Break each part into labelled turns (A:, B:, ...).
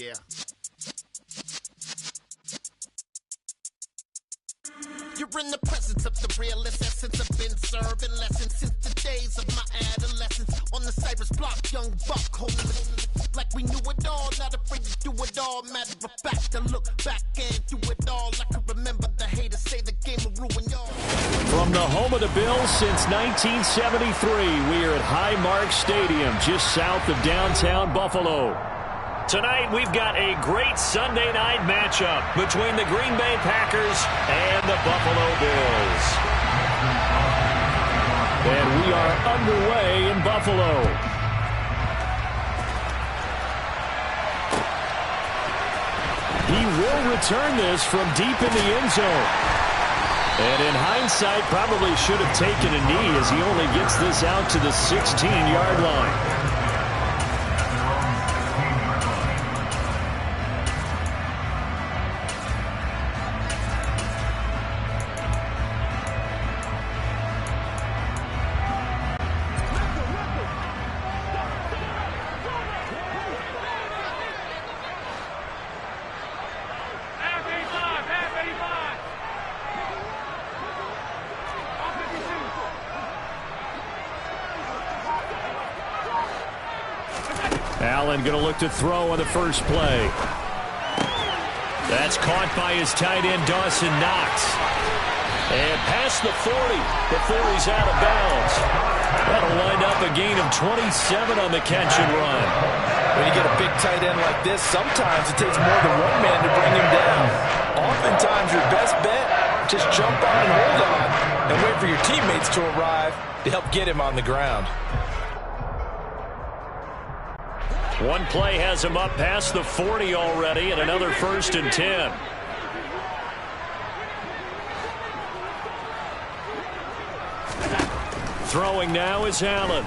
A: yeah. You're in the presence of the realest essence. I've been serving lessons since the days of my adolescence. On the Cypress block, young buck holding it like we knew it all. Not afraid to do it all. Matter of fact, I look back and do it all. I can remember the haters say the game will ruin y'all.
B: From the home of the Bills since 1973, we are at Highmark Stadium, just south of downtown Buffalo. Tonight, we've got a great Sunday night matchup between the Green Bay Packers and the Buffalo Bills. And we are underway in Buffalo. He will return this from deep in the end zone. And in hindsight, probably should have taken a knee as he only gets this out to the 16-yard line. Allen going to look to throw on the first play. That's caught by his tight end, Dawson Knox. And past the 40 before he's out of bounds. That'll wind up a gain of 27 on the catch and run.
C: When you get a big tight end like this, sometimes it takes more than one man to bring him down. Oftentimes your best bet, just jump on and hold on and wait for your teammates to arrive to help get him on the ground.
B: One play has him up past the 40 already, and another 1st and 10. Throwing now is Allen.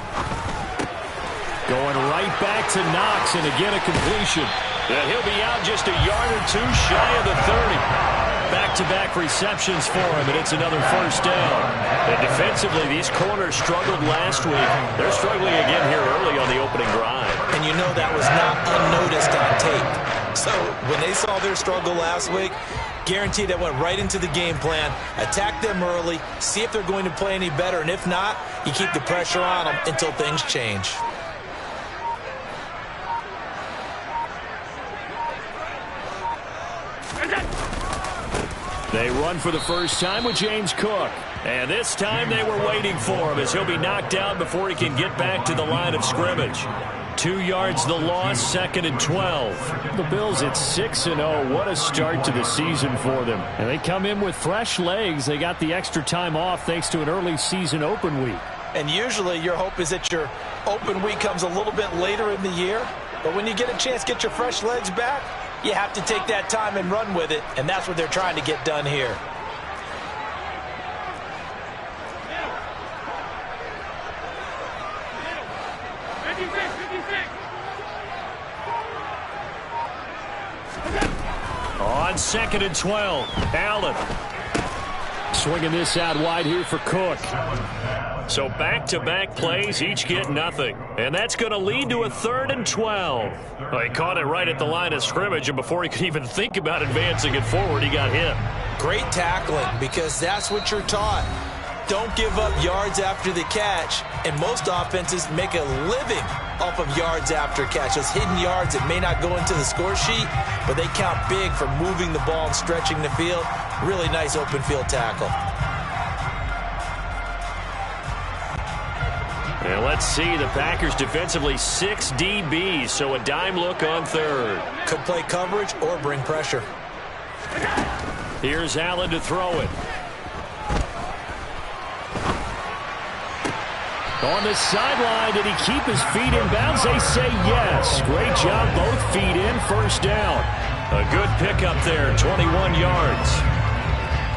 B: Going right back to Knox, and again a completion. And he'll be out just a yard or two shy of the 30. Back-to-back receptions for him, and it's another 1st down. And defensively, these corners struggled last week. They're struggling again here early on the opening drive.
C: And you know that was not unnoticed on tape. So when they saw their struggle last week, guaranteed that went right into the game plan. Attack them early, see if they're going to play any better, and if not, you keep the pressure on them until things change.
B: They run for the first time with James Cook. And this time they were waiting for him as he'll be knocked down before he can get back to the line of scrimmage. 2 yards the loss, 2nd and 12. The Bills at 6-0. What a start to the season for them. And they come in with fresh legs. They got the extra time off thanks to an early season open week.
C: And usually your hope is that your open week comes a little bit later in the year. But when you get a chance to get your fresh legs back, you have to take that time and run with it, and that's what they're trying to get done here.
B: On 2nd and 12, Allen. Swinging this out wide here for Cook. So back-to-back plays, each get nothing. And that's going to lead to a 3rd and 12. Well, he caught it right at the line of scrimmage, and before he could even think about advancing it forward, he got hit.
C: Great tackling, because that's what you're taught. Don't give up yards after the catch, and most offenses make a living off of yards after catch. Those hidden yards that may not go into the score sheet, but they count big for moving the ball and stretching the field. Really nice open field tackle.
B: And let's see, the Packers defensively 6 DBs, so a dime look on 3rd.
C: Could play coverage or bring pressure.
B: Here's Allen to throw it. On the sideline, did he keep his feet in bounds? They say yes. Great job, both feet in, 1st down. A good pickup there, 21 yards.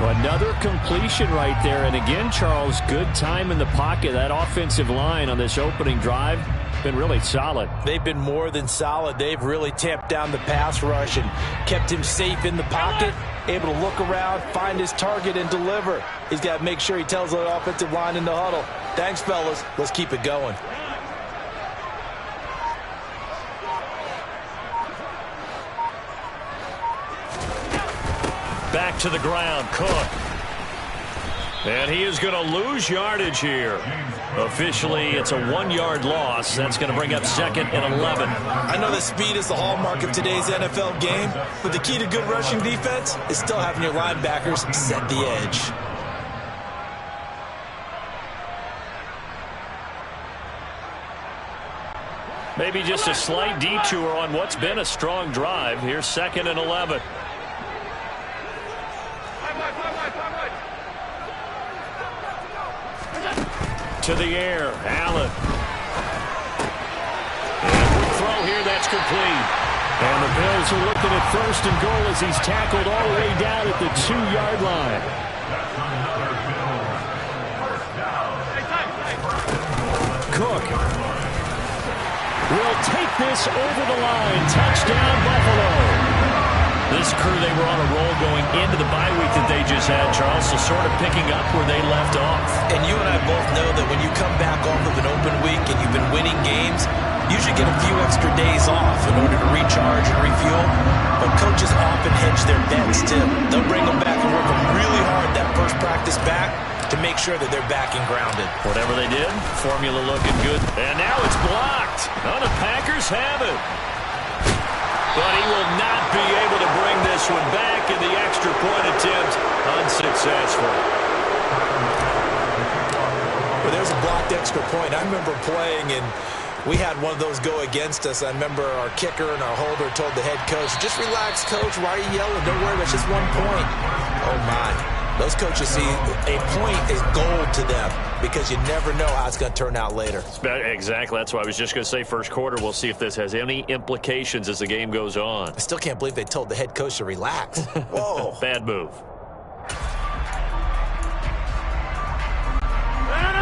B: Another completion right there. And again, Charles, good time in the pocket. That offensive line on this opening drive been really solid.
C: They've been more than solid. They've really tamped down the pass rush and kept him safe in the pocket, able to look around, find his target, and deliver. He's got to make sure he tells the offensive line in the huddle, thanks, fellas. Let's keep it going.
B: Back to the ground, Cook. And he is going to lose yardage here. Officially, it's a 1-yard loss. That's going to bring up 2nd and 11.
C: I know that speed is the hallmark of today's NFL game, but the key to good rushing defense is still having your linebackers set the edge.
B: Maybe just a slight detour on what's been a strong drive. Here's 2nd and 11. To the air, Allen. And quick throw here, that's complete.
D: And the Bills are looking at 1st and goal as he's tackled all the way down at the 2-yard line. Cook will take this over the line. Touchdown, Buffalo.
B: This crew, they were on a roll going into the bye week that they just had, Charles, so sort of picking up where they left off.
C: And you and I both know that when you come back off of an open week and you've been winning games, you should get a few extra days off in order to recharge and refuel. But coaches often hedge their bets, too. They'll bring them back and work them really hard that first practice back to make sure that they're back and grounded.
B: Whatever they did, formula looking good. And now it's blocked. Oh, the Packers have it. But he will not be able to bring this one back, and the extra point attempt unsuccessful.
C: Well, there's a blocked extra point. I remember playing, and we had one of those go against us. I remember our kicker and our holder told the head coach, just relax, coach. Why are you yelling? Don't worry, it's just 1 point. Oh, my. Those coaches see a point is gold to them because you never know how it's going to turn out later.
B: Exactly. That's why I was just going to say first quarter. We'll see if this has any implications as the game goes on.
C: I still can't believe they told the head coach to relax. Whoa.
B: Bad move.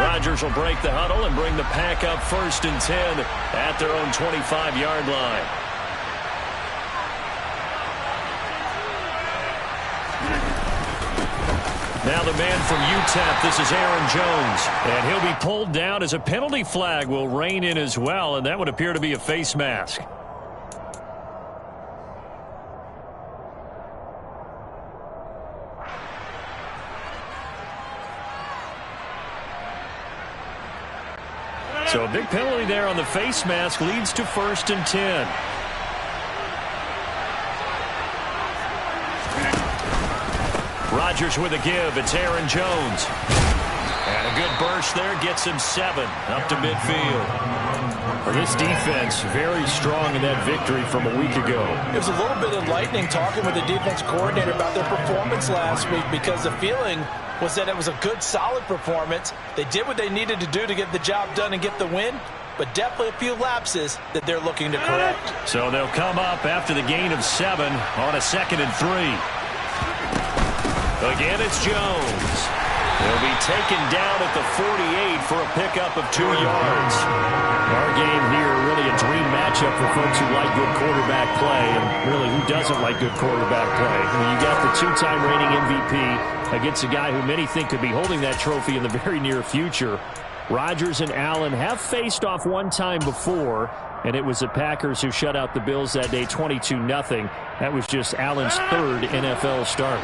B: Rodgers will break the huddle and bring the Pack up 1st and 10 at their own 25-yard line. Now the man from UTEP, this is Aaron Jones. And he'll be pulled down as a penalty flag will rein in as well, and that would appear to be a face mask. So a big penalty there on the face mask leads to 1st and 10. Rodgers with a give. It's Aaron Jones. And a good burst there gets him 7 up to midfield.
D: Well, this defense very strong in that victory from a week ago.
C: It was a little bit enlightening talking with the defense coordinator about their performance last week because the feeling was that it was a good, solid performance. They did what they needed to do to get the job done and get the win, but definitely a few lapses that they're looking to correct.
B: So they'll come up after the gain of 7 on a 2nd and 3. Again, it's Jones. He'll be taken down at the 48 for a pickup of 2 yards.
D: Our game here, really a dream matchup for folks who like good quarterback play, and really who doesn't like good quarterback play. I mean, you got the 2-time reigning MVP against a guy who many think could be holding that trophy in the very near future. Rodgers and Allen have faced off one time before, and it was the Packers who shut out the Bills that day 22-0. That was just Allen's 3rd NFL start.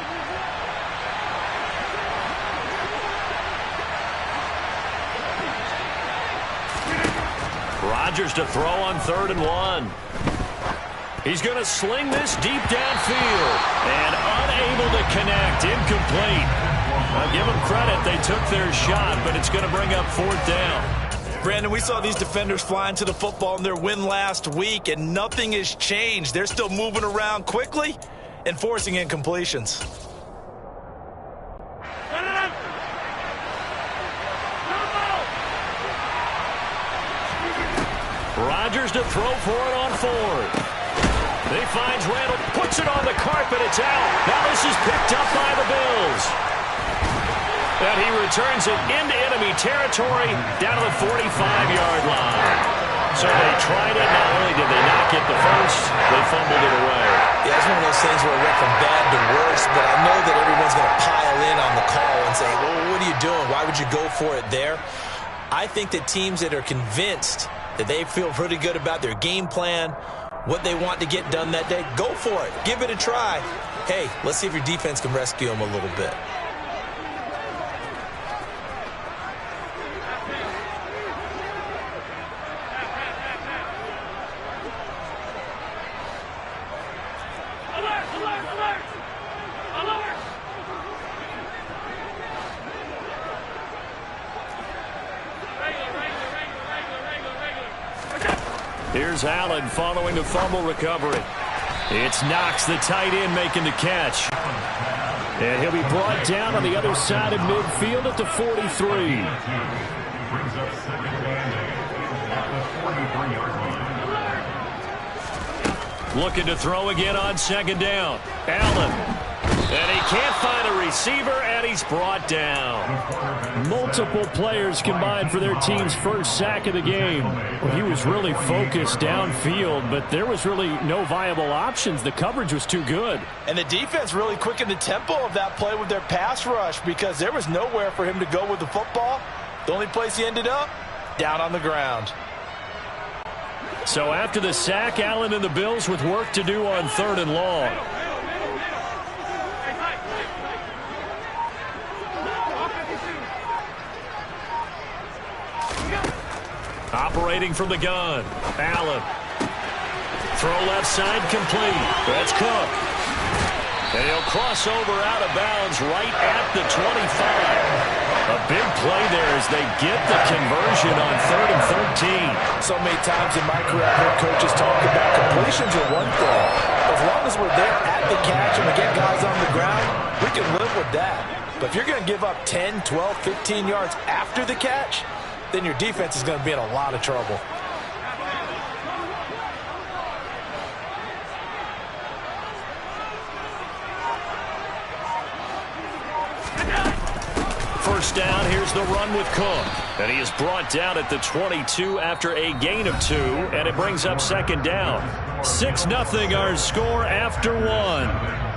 B: Rodgers to throw on 3rd and 1. He's going to sling this deep downfield and unable to connect. Incomplete. I'll give them credit. They took their shot, but it's going to bring up 4th down.
C: Brandon, we saw these defenders flying to the football in their win last week, and nothing has changed. They're still moving around quickly and forcing incompletions.
B: Rodgers to throw for it on 4th. He finds Randall, puts it on the carpet, it's out. Now this is picked up by the Bills. And he returns it into enemy territory down to the 45-yard line. So they tried it. Not only did they not get the first, they fumbled it away.
C: Yeah, it's one of those things where it went from bad to worse, but I know that everyone's going to pile in on the call and say, well, what are you doing? Why would you go for it there? I think that teams that are convinced that they feel pretty good about their game plan what they want to get done that day, go for it. Give it a try. Hey, let's see if your defense can rescue them a little bit.
B: Here's Allen following the fumble recovery. It's Knox, the tight end, making the catch. And he'll be brought down on the other side of midfield at the 43. Looking to throw again on second down. Allen. And he can't find a receiver, and he's brought down.
D: Multiple players combined for their team's first sack of the game. Well, he was really focused downfield, but there was really no viable options. The coverage was too good.
C: And the defense really quickened the tempo of that play with their pass rush because there was nowhere for him to go with the football. The only place he ended up, down on the ground.
B: So after the sack, Allen and the Bills with work to do on 3rd and long. Operating from the gun, Allen. Throw left side complete. That's Cook. And he'll cross over out of bounds right at the 25. A big play there as they get the conversion on 3rd and 13.
C: So many times in my career, I've heard coaches talk about completions are one thing. As long as we're there at the catch and we get guys on the ground, we can live with that. But if you're going to give up 10, 12, 15 yards after the catch, then your defense is going to be in a lot of trouble.
B: First down, here's the run with Cook. And he is brought down at the 22 after a gain of 2, and it brings up second down. 6-0 our score after 1.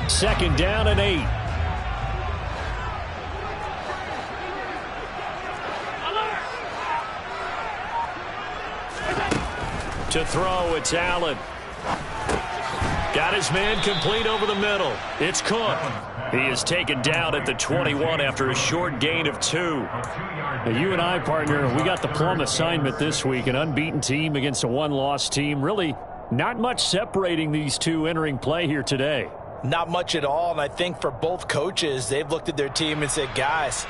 B: Second down and 8. To throw, it's Allen. Got his man complete over the middle. It's Cook. He is taken down at the 21 after a short gain of 2.
D: Now, you and I, partner, we got the plum assignment this week. An unbeaten team against a one-loss team. Really not much separating these two entering play here today.
C: Not much at all, and I think for both coaches, they've looked at their team and said, guys,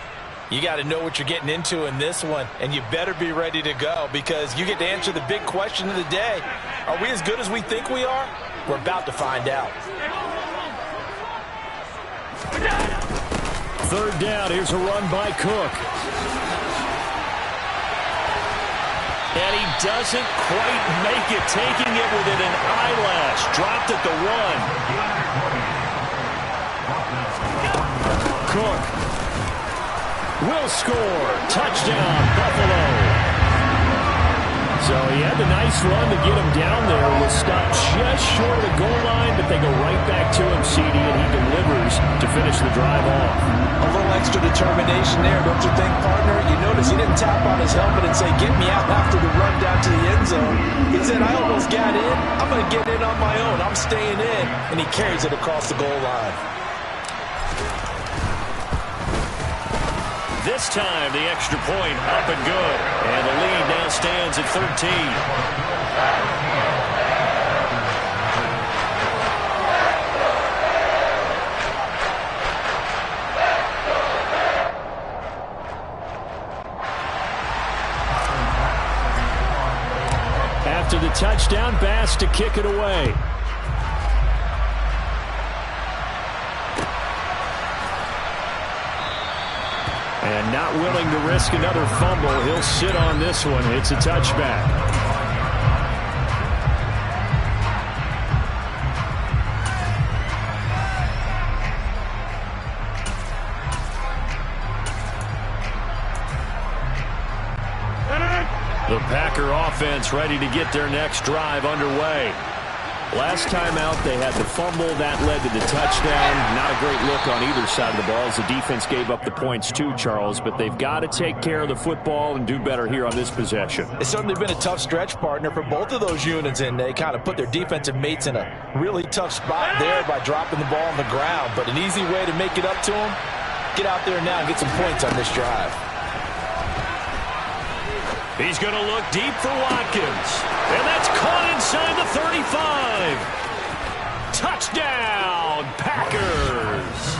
C: you got to know what you're getting into in this one, and you better be ready to go because you get to answer the big question of the day. Are we as good as we think we are? We're about to find out.
D: Third down, here's a run by Cook.
B: And he doesn't quite make it, taking it within an eyelash. Dropped at the 1.
D: Cook will score. Touchdown, Buffalo. So he had the nice run to get him down there. Was stopped just short of the goal line, but they go right back to him, CD, and he delivers to finish the drive off.
C: A little extra determination there, don't you think, partner? You notice he didn't tap on his helmet and say, get me out after the run down to the end zone. He said, I almost got in. I'm going to get in on my own. I'm staying in. And he carries it across the goal line.
B: This time, the extra point up and good. And the lead now stands at 13.
D: After the touchdown, Bass to kick it away. And not willing to risk another fumble, he'll sit on this one. It's a touchback.
B: offense ready to get their next drive underway. Last time out, they had the fumble. That led to the touchdown. Not a great look on either side of the ball as the defense gave up the points too, Charles. But they've got to take care of the football and do better here on this possession.
C: It's certainly been a tough stretch, partner, for both of those units, and they kind of put their defensive mates in a really tough spot there by dropping the ball on the ground. But an easy way to make it up to them, get out there now and get some points on this drive.
B: He's going to look deep for Watkins. And that's caught inside the 35. Touchdown, Packers.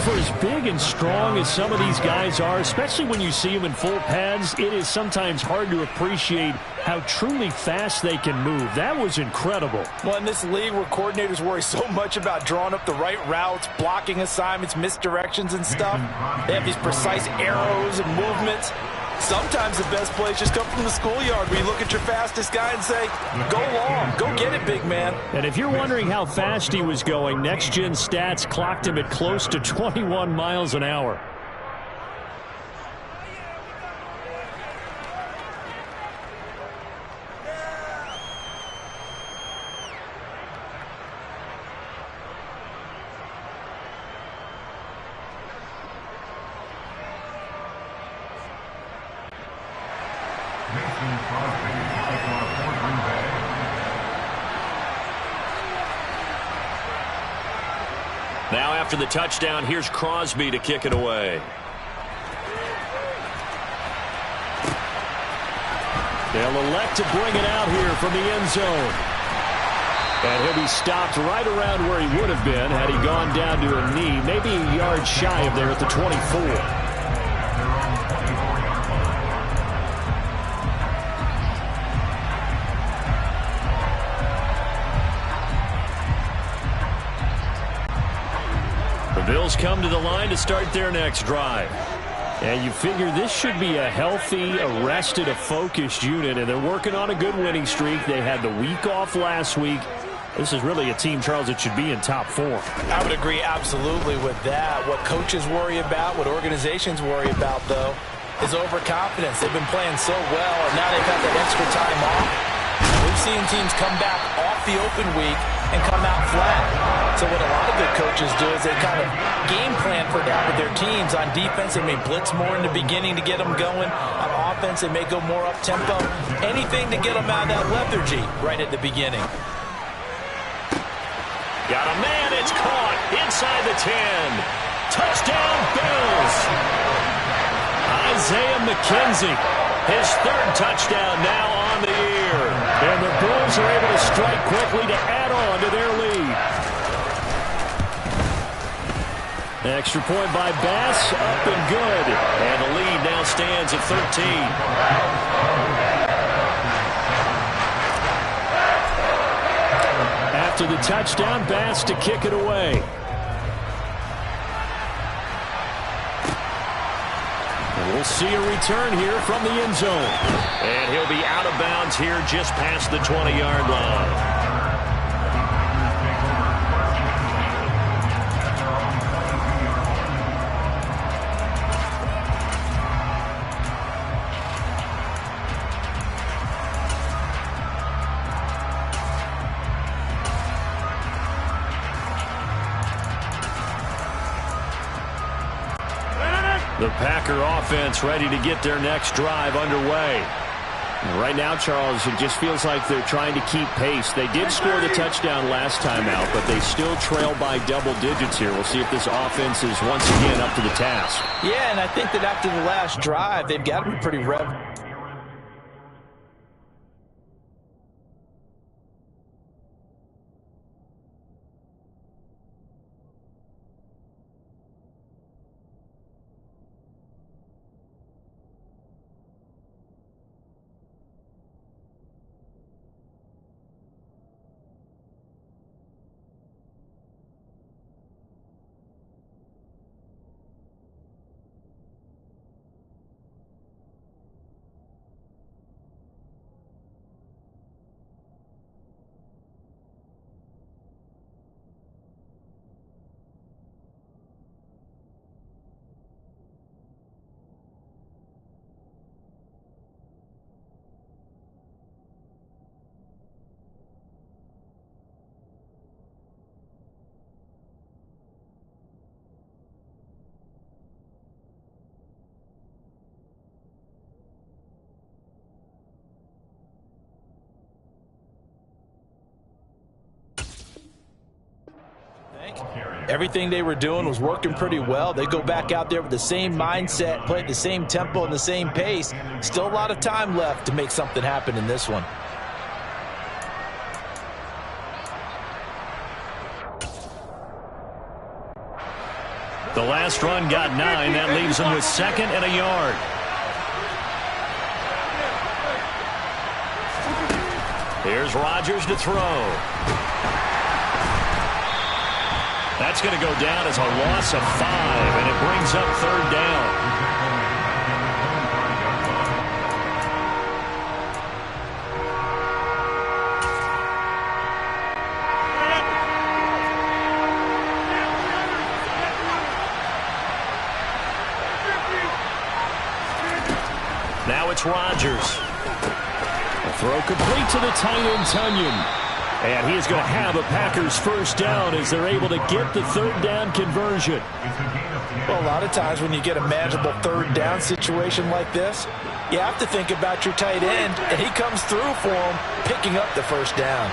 B: For as big and strong as some of these guys are, especially when you see them in full pads, it is sometimes hard to appreciate how truly fast they can move. That was incredible.
C: Well, in this league where coordinators worry so much about drawing up the right routes, blocking assignments, misdirections and stuff, they have these precise arrows and movements. Sometimes the best plays just come from the schoolyard where you look at your fastest guy and say, go long, go get it, big man.
B: And if you're wondering how fast he was going, Next Gen Stats clocked him at close to 21 miles an hour. Now after the touchdown, here's Crosby to kick it away. They'll elect to bring it out here from the end zone. And he'll be stopped right around where he would have been had he gone down to a knee, maybe a yard shy of there at the 24. Bills come to the line to start their next drive. And you figure this should be a healthy, arrested, a focused unit, and they're working on a good winning streak. They had the week off last week. This is really a team, Charles, that should be in top 4.
C: I would agree absolutely with that. What coaches worry about, what organizations worry about, though, is overconfidence. They've been playing so well, and now they've got that extra time off. We've seen teams come back off the open week and come out flat. So what a lot of good coaches do is they kind of game plan for that with their teams. On defense, they may blitz more in the beginning to get them going. On offense, they may go more up-tempo. Anything to get them out of that lethargy right at the beginning.
B: Got a man, it's caught inside the 10. Touchdown, Bills. Isaiah McKenzie, his 3rd touchdown now on the year. And the Bills are able to strike quickly to add on to their lead. Extra point by Bass, up and good. And the lead now stands at 13. After the touchdown, Bass to kick it away. And we'll see a return here from the end zone. And he'll be out of bounds here just past the 20-yard line. The Packer offense ready to get their next drive underway. And right now, Charles, it just feels like they're trying to keep pace. They did score the touchdown last time out, but they still trail by double digits here. We'll see if this offense is once again up to the task.
C: Yeah, and I think that after the last drive, they've got to be pretty revved. Everything they were doing was working pretty well. They go back out there with the same mindset, play at the same tempo and the same pace. Still a lot of time left to make something happen in this one.
B: The last run got 9. That leaves him with 2nd and a yard. Here's Rodgers to throw. That's going to go down as a loss of 5, and it brings up 3rd down. Now it's Rodgers. A throw complete to the tight end, Tonyan. And he is going to have a Packers first down as they're able to get the 3rd down conversion.
C: Well, a lot of times when you get a manageable 3rd down situation like this, you have to think about your tight end, and he comes through for him, picking up the first down.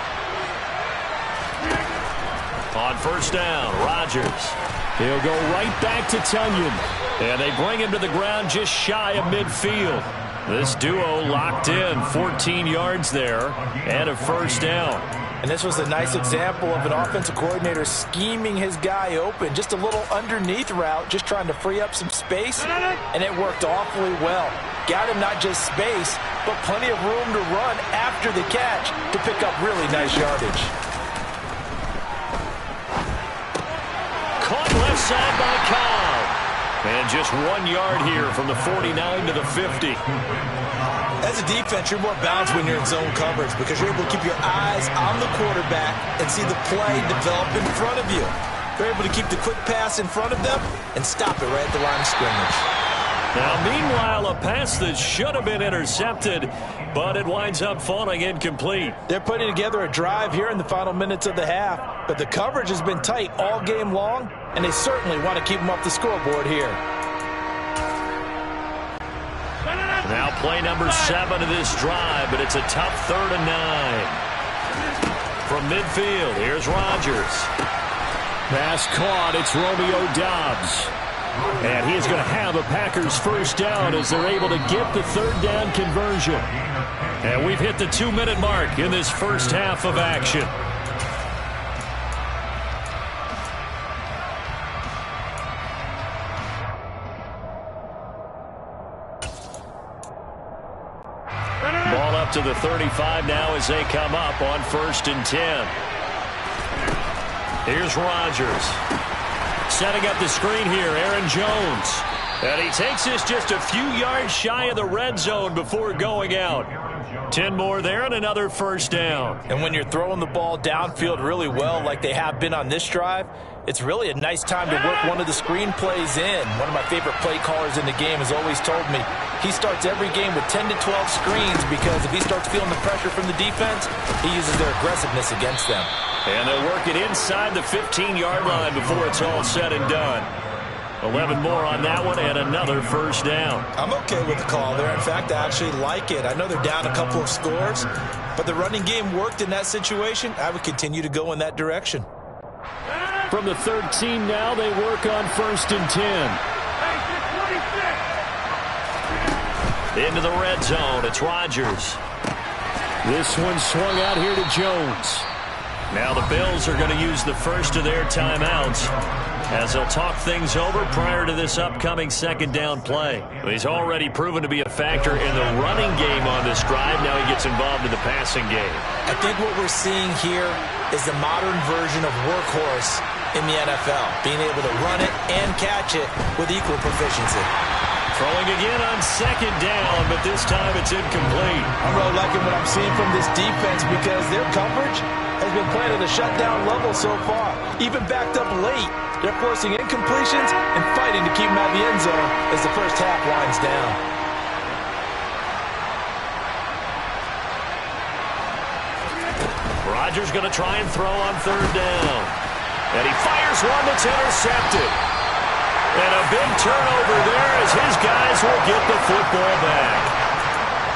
B: On first down, Rodgers. He'll go right back to Tonyan. And they bring him to the ground just shy of midfield. This duo locked in, 14 yards there, and a first down.
C: And this was a nice example of an offensive coordinator scheming his guy open. Just a little underneath route, just trying to free up some space, and it worked awfully well. Got him not just space, but plenty of room to run after the catch to pick up really nice yardage.
B: Caught left side by Cobb. And just 1 yard here from the 49 to the 50.
C: As a defense, you're more balanced when you're in zone coverage because you're able to keep your eyes on the quarterback and see the play develop in front of you. You're able to keep the quick pass in front of them and stop it right at the line of scrimmage.
B: Now, meanwhile, a pass that should have been intercepted, but it winds up falling incomplete.
C: They're putting together a drive here in the final minutes of the half, but the coverage has been tight all game long, and they certainly want to keep them off the scoreboard here.
B: Now play number 7 of this drive, but it's a tough 3rd and 9. From midfield, here's Rodgers. Pass caught, it's Romeo Doubs. And he is going to have a Packers first down as they're able to get the 3rd down conversion. And we've hit the 2-minute mark in this first half of action. Ball up to the 35 now as they come up on 1st and 10. Here's Rodgers. Setting up the screen here, Aaron Jones. And he takes this just a few yards shy of the red zone before going out. 10 more there and another first down.
C: And when you're throwing the ball downfield really well like they have been on this drive, it's really a nice time to work one of the screen plays in. One of my favorite play callers in the game has always told me he starts every game with 10 to 12 screens because if he starts feeling the pressure from the defense, he uses their aggressiveness against them.
B: And they'll work it inside the 15-yard line before it's all said and done. 11 more on that one and another first down.
C: I'm okay with the call there. In fact, I actually like it. I know they're down a couple of scores, but the running game worked in that situation. I would continue to go in that direction.
B: From the 13 now, they work on 1st and 10. Into the red zone, it's Rodgers. This one swung out here to Jones. Now the Bills are going to use the first of their timeouts as they'll talk things over prior to this upcoming 2nd down play. He's already proven to be a factor in the running game on this drive. Now he gets involved in the passing game.
C: I think what we're seeing here is the modern version of workhorse in the NFL, being able to run it and catch it with equal proficiency.
B: Throwing again on 2nd down, but this time it's incomplete.
C: I'm really liking what I'm seeing from this defense because their coverage has been playing at a shutdown level so far. Even backed up late, they're forcing incompletions and fighting to keep them out of the end zone as the first half winds down.
B: Rodgers going to try and throw on 3rd down. And he fires one that's intercepted. And a big turnover there as his guys will get the football back.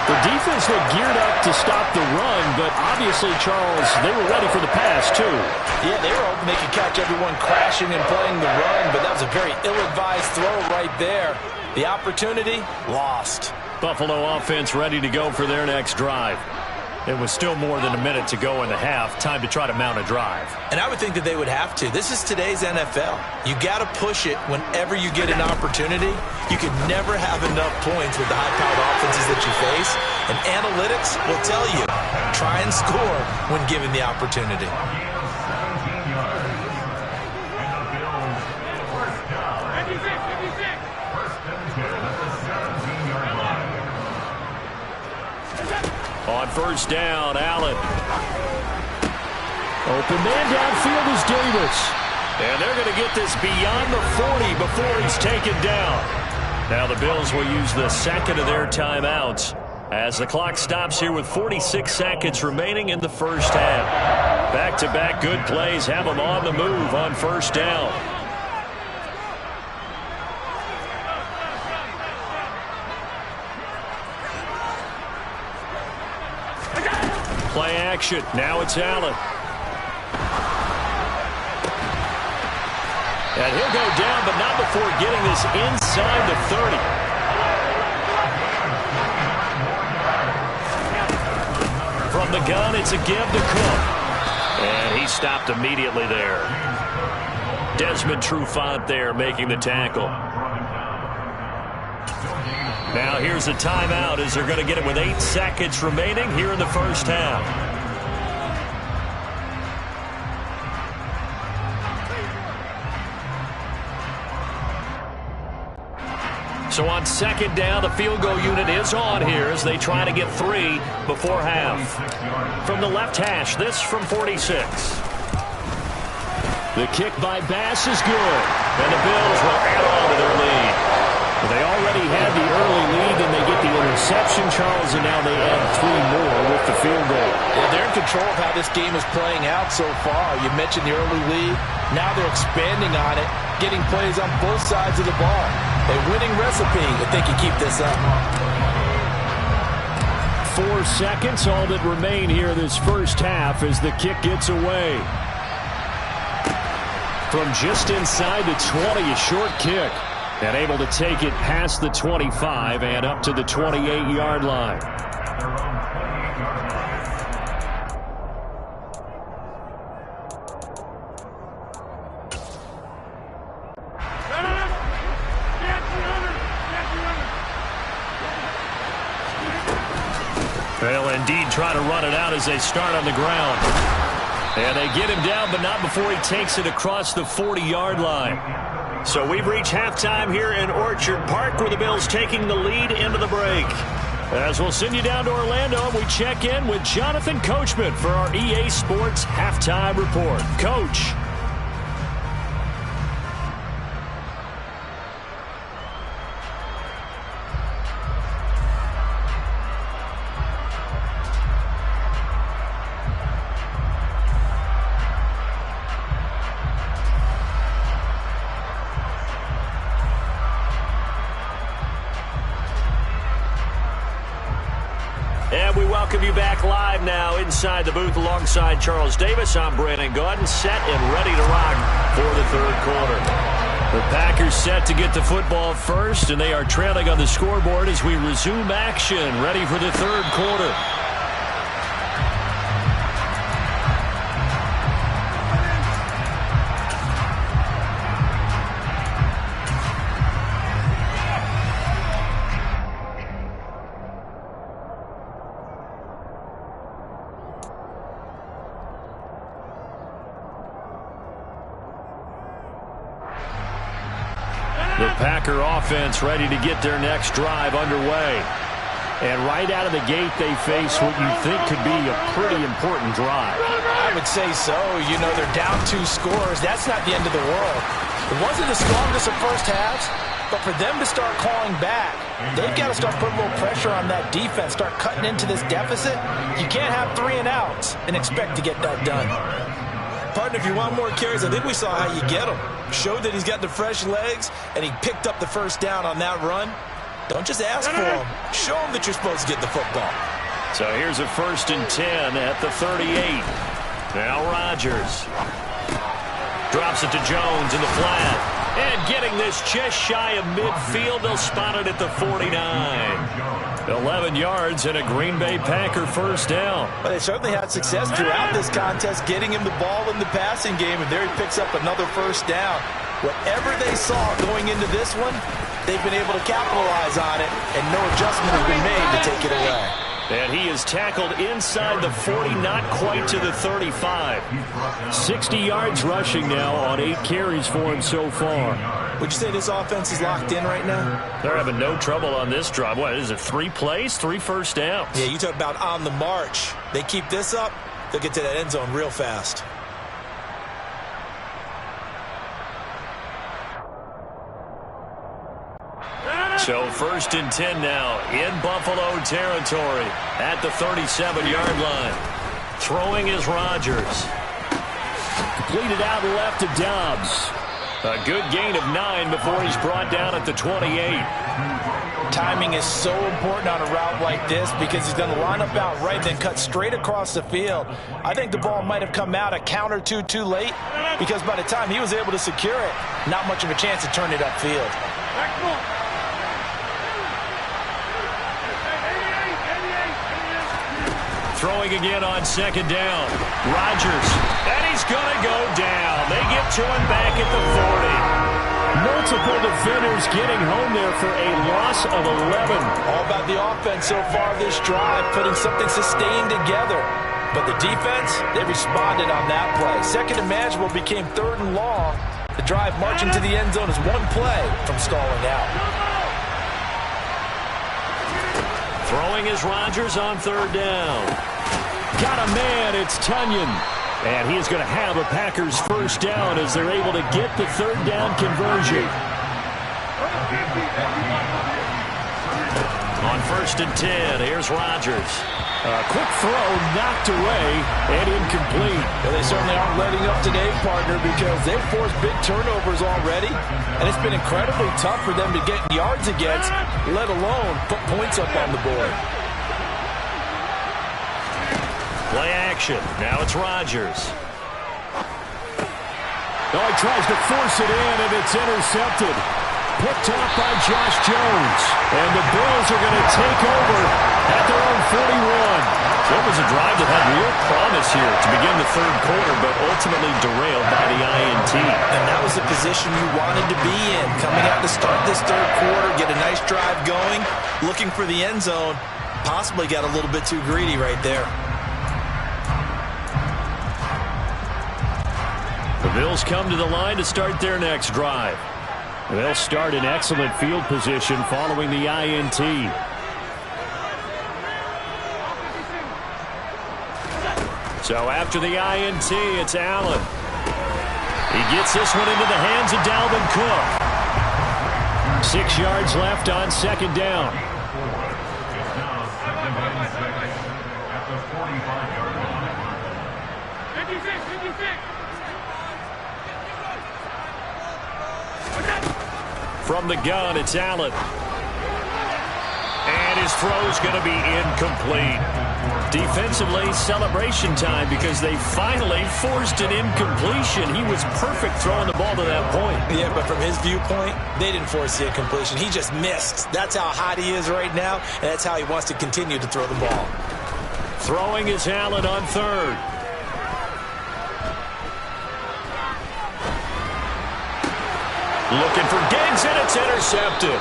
D: The defense looked geared up to stop the run, but obviously, Charles, they were ready for the pass, too.
C: Yeah, they were hoping they could catch everyone crashing and playing the run, but that was a very ill-advised throw right there. The opportunity, lost.
B: Buffalo offense ready to go for their next drive. It was still more than a minute to go in the half. Time to try to mount a drive.
C: And I would think that they would have to. This is today's NFL. You got to push it whenever you get an opportunity. You can never have enough points with the high-powered offenses that you face. And analytics will tell you, try and score when given the opportunity.
B: On first down, Allen. Open man downfield is Davis. And they're going to get this beyond the 40 before he's taken down. Now the Bills will use the second of their timeouts as the clock stops here with 46 seconds remaining in the first half. Back-to-back good plays have them on the move on first down. Play action. Now it's Allen. And he'll go down, but not before getting this inside the 30. From the gun, it's a give to Cook. And he stopped immediately there. Desmond Trufant there making the tackle. Now here's a timeout as they're going to get it with 8 seconds remaining here in the first half. So on second down, the field goal unit is on here as they try to get 3 before half. From the left hash, this from 46. The kick by Bass is good. And the Bills will add on to their lead. They already had the early lead, and they get the interception, Charles, and now they add 3 more with the field goal.
C: Yeah, they're in control of how this game is playing out so far. You mentioned the early lead. Now they're expanding on it, getting plays on both sides of the ball. A winning recipe if they can keep this up.
B: 4 seconds, all that remain here this first half as the kick gets away. From just inside the 20, a short kick. And able to take it past the 25 and up to the 28-yard line. They'll indeed try to run it out as they start on the ground. And they get him down, but not before he takes it across the 40-yard line. So we've reached halftime here in Orchard Park with the Bills taking the lead into the break. As we'll send you down to Orlando, we check in with Jonathan Coachman for our EA Sports Halftime Report. Coach. And we welcome you back live now inside the booth alongside Charles Davis. I'm Brandon Gaudin, set and ready to rock for the third quarter. The Packers set to get the football first, and they are trailing on the scoreboard as we resume action, ready for the third quarter. The Packer offense ready to get their next drive underway. And right out of the gate, they face what you think could be a pretty important drive.
C: I would say so. You know, they're down 2 scores. That's not the end of the world. It wasn't the strongest of first halves, but for them to start clawing back, they've got to start putting a little pressure on that defense, start cutting into this deficit. You can't have 3 and outs and expect to get that done. Partner, if you want more carries, I think we saw how you get them. Showed that he's got the fresh legs, and he picked up the first down on that run. Don't just ask for them. Show them that you're supposed to get the football.
B: So here's a 1st and 10 at the 38. Now Rodgers drops it to Jones in the flat. And getting this just shy of midfield, they'll spot it at the 49. 11 yards and a Green Bay Packer 1st down.
C: Well, they certainly had success throughout this contest, getting him the ball in the passing game, and there he picks up another 1st down. Whatever they saw going into this one, they've been able to capitalize on it, and no adjustment has been made to take it away.
B: And he is tackled inside the 40, not quite to the 35. 60 yards rushing now on 8 carries for him so far.
C: Would you say this offense is locked in right now?
B: They're having no trouble on this drive. What is it, 3 plays, 3 1st downs?
C: Yeah, you talk about on the march. They keep this up, they'll get to that end zone real fast.
B: So 1st and 10 now in Buffalo territory at the 37-yard line. Throwing is Rodgers. Completed out left to Dobbs. A good gain of 9 before he's brought down at the 28.
C: Timing is so important on a route like this because he's going to line up out right, then cut straight across the field. I think the ball might have come out a count or two too late because by the time he was able to secure it, not much of a chance to turn it upfield.
B: Throwing again on 2nd down. Rodgers, and he's going to go down. They get to him back at the 40. Multiple defenders getting home there for a loss of 11.
C: All about the offense so far this drive, putting something sustained together. But the defense, they responded on that play. 2nd and manageable became 3rd and long. The drive marching to the end zone is 1 play from stalling out.
B: Throwing is Rodgers on 3rd down. Got a man, it's Tunyon. And he is going to have a Packers 1st down as they're able to get the 3rd down conversion. On 1st and 10, here's Rodgers. A quick throw knocked away and incomplete.
C: Well, they certainly aren't letting up today, partner, because they've forced big turnovers already, and it's been incredibly tough for them to get yards against, let alone put points up on the board.
B: Play action. Now it's Rodgers.
D: Oh, he tries to force it in, and it's intercepted. Picked off by Josh Jones. And the Bills are going to take over at their own 41.
B: It was a drive that had real promise here to begin the 3rd quarter, but ultimately derailed by the INT.
C: And that was the position you wanted to be in. Coming out to start this 3rd quarter, get a nice drive going, looking for the end zone. Possibly got a little bit too greedy right there.
B: The Bills come to the line to start their next drive. They'll start in excellent field position following the INT. So after the INT, it's Allen. He gets this one into the hands of Dalvin Cook. 6 yards left on 2nd down. From the gun, it's Allen. And his throw's going to be incomplete. Defensively, celebration time because they finally forced an incompletion. He was perfect throwing the ball to that point.
C: Yeah, but from his viewpoint, they didn't force the incompletion. He just missed. That's how hot he is right now, and that's how he wants to continue to throw the ball.
B: Throwing is Allen on 3rd. Looking for Diggs, and it's intercepted.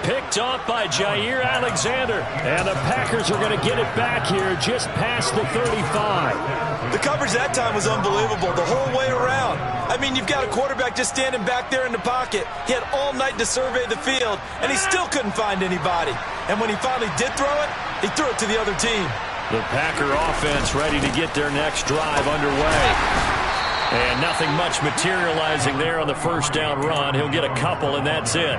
B: Picked off by Jair Alexander. And the Packers are going to get it back here just past the 35.
C: The coverage that time was unbelievable the whole way around. I mean, you've got a quarterback just standing back there in the pocket. He had all night to survey the field, and he still couldn't find anybody. And when he finally did throw it, he threw it to the other team.
B: The Packer offense ready to get their next drive underway. And nothing much materializing there on the 1st down run. He'll get a couple, and that's it.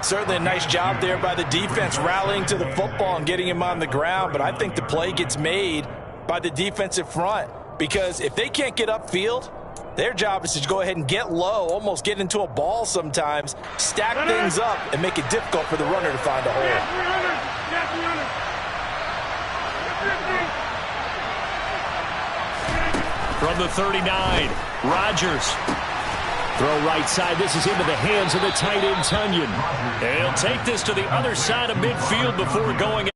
C: Certainly a nice job there by the defense rallying to the football and getting him on the ground, but I think the play gets made by the defensive front because if they can't get upfield, Their job is to go ahead and get low, almost get into a ball sometimes, stack things up, and make it difficult for the runner to find a hole.
B: From the 39, Rodgers. Throw right side. This is into the hands of the tight end, Tunyon. He'll take this to the other side of midfield before going